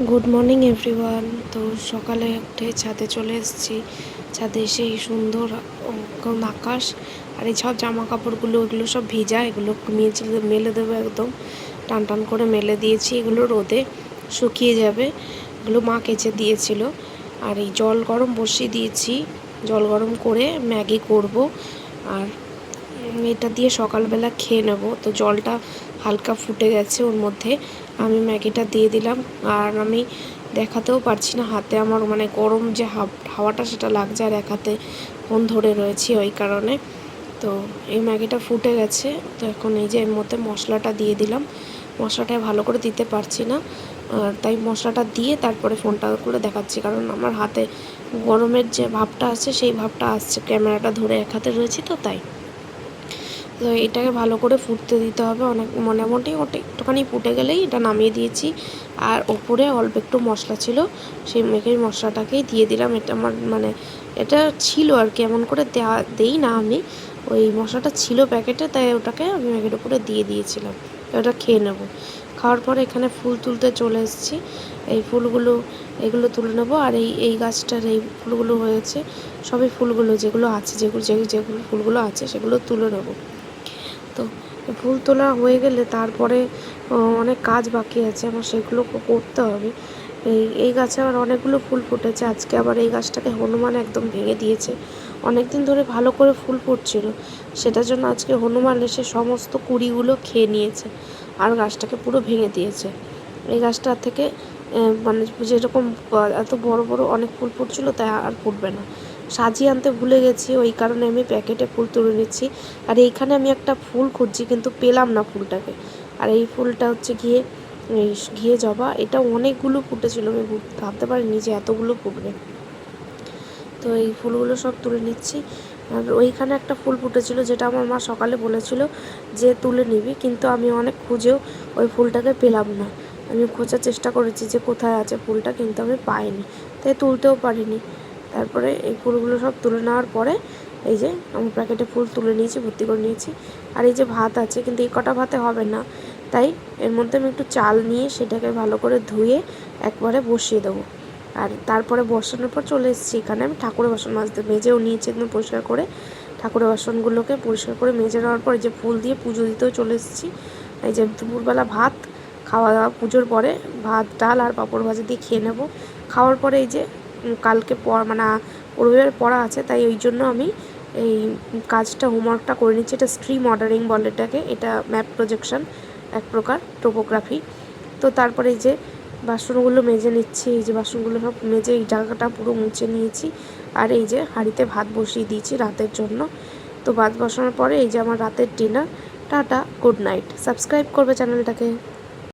Good morning everyone. তো সকালে উঠে ছাদে চলে এসেছি। ছাদে এসে এই সুন্দর আকাশ আর এই সব জামা কাপড়গুলো এগুলো সব ভিজা, এগুলো মেলে দেবো, একদম টান টান করে মেলে দিয়েছি। এগুলো রোদে শুকিয়ে যাবে, এগুলো মা কেচে দিয়েছিল। আর এই জল গরম বসিয়ে দিয়েছি, জল গরম করে ম্যাগি করব আর এটা দিয়ে সকালবেলা খেয়ে নেব। তো জলটা হালকা ফুটে গেছে, ওর মধ্যে আমি ম্যাগিটা দিয়ে দিলাম। আর আমি দেখাতেও পারছি না, হাতে আমার মানে গরম যে হাওয়াটা সেটা লাগছে, আর এক হাতে ফোন ধরে রয়েছি ওই কারণে। তো এই ম্যাগিটা ফুটে গেছে। তো এখন এই যে এর মধ্যে মশলাটা দিয়ে দিলাম। মশলাটা ভালো করে দিতে পারছি না, আর তাই মশলাটা দিয়ে তারপরে ফোনটা করে দেখাচ্ছি, কারণ আমার হাতে গরমের যে ভাবটা আছে সেই ভাবটা আসছে, ক্যামেরাটা ধরে এক হাতে রয়েছি তো তাই। তো এটাকে ভালো করে ফুটতে দিতে হবে, অনেক মোটামুটি ওটা একটুখানি ফুটে গেলেই এটা নামিয়ে দিয়েছি। আর ওপরে অল্প একটু মশলা ছিল, সেই ম্যাগির মশলাটাকেই দিয়ে দিলাম। এটা আমার মানে এটা ছিল আর কি, এমন করে দেই না আমি, ওই মশলাটা ছিল প্যাকেটে, তাই ওটাকে আমি ম্যাগির উপরে দিয়ে দিয়েছিলাম। ওটা খেয়ে নেব। খাওয়ার পরে এখানে ফুল তুলতে চলে এসেছি। এই ফুলগুলো এগুলো তুলে নেবো। আর এই গাছটার এই ফুলগুলো হয়েছে, সবই ফুলগুলো যেগুলো আছে, যেগুলো ফুলগুলো আছে সেগুলো তুলে নেবো। তো ফুল তোলা হয়ে গেলে তারপরে অনেক কাজ বাকি আছে আমার, সেগুলো করতে হবে। এই গাছে আবার অনেকগুলো ফুল ফুটেছে। আজকে আবার এই গাছটাকে হনুমান একদম ভেঙে দিয়েছে। অনেক দিন ধরে ভালো করে ফুল ফুটছিল, সেটার জন্য আজকে হনুমান এসে সমস্ত কুঁড়িগুলো খেয়ে নিয়েছে আর গাছটাকে পুরো ভেঙে দিয়েছে। এই গাছটা থেকে মানে যেরকম এত বড় বড় অনেক ফুল ফুটছিল, তাই আর ফুটবে না। সাজিয়ে আনতে ভুলে গেছি, ওই কারণে আমি প্যাকেটে ফুল তুলে নিচ্ছি। আর এইখানে আমি একটা ফুল খুঁজছি, কিন্তু পেলাম না ফুলটাকে। আর এই ফুলটা হচ্ছে ঘিয়ে জবা। এটা অনেকগুলো ফুটেছিল, আমি ভাবতে পারিনি যে এতগুলো ফুটবে। তো এই ফুলগুলো সব তুলে নিচ্ছি। আর ওইখানে একটা ফুল ফুটেছিল, যেটা আমার মা সকালে বলেছিল যে তুলে নিবি, কিন্তু আমি অনেক খুঁজেও ওই ফুলটাকে পেলাম না। আমি খোঁজার চেষ্টা করেছি যে কোথায় আছে ফুলটা, কিন্তু আমি পাইনি, তাই তুলতেও পারিনি। তারপরে এই ফুলগুলো সব তুলে নেওয়ার পরে এই যে আমি প্যাকেটে ফুল তুলে নিয়েছি, ভর্তি করে নিয়েছি। আর এই যে ভাত আছে, কিন্তু এই কটা ভাতে হবে না, তাই এর মধ্যে আমি একটু চাল নিয়ে সেটাকে ভালো করে ধুয়ে একবারে বসিয়ে দেবো। আর তারপরে বসানোর পর চলে এসেছি এখানে আমি ঠাকুরের বাসন মাজতে। মেজেও নিয়েছি একদম পরিষ্কার করে, ঠাকুরের বাসনগুলোকে পরিষ্কার করে মেজে নেওয়ার পর যে ফুল দিয়ে পুজো দিতেও চলে এসেছি। এই যে দুপুরবেলা ভাত খাওয়া দাওয়া, পুজোর পরে ভাত ডাল আর পাঁপড় ভাজা দিয়ে খেয়ে নেব। খাওয়ার পরে এই যে কালকে মানে রবিবার পড়া আছে, তাই ওই জন্য আমি এই কাজটা হোমওয়ার্কটা করে নিচ্ছি। এটা স্ট্রিম অর্ডারিং বলে এটাকে, এটা ম্যাপ প্রজেকশন এক প্রকার, টোপোগ্রাফি। তো তারপরে এই যে বাসনগুলো মেজে নিচ্ছি। এই যে বাসনগুলো সব মেজে এই জায়গাটা পুরো মুছে নিয়েছি। আর এই যে হাঁড়িতে ভাত বসিয়ে দিয়েছি রাতের জন্য। তো ভাত বসানোর পরে এই যে আমার রাতের dinner. Tata, good night. Subscribe করবে চ্যানেলটাকে।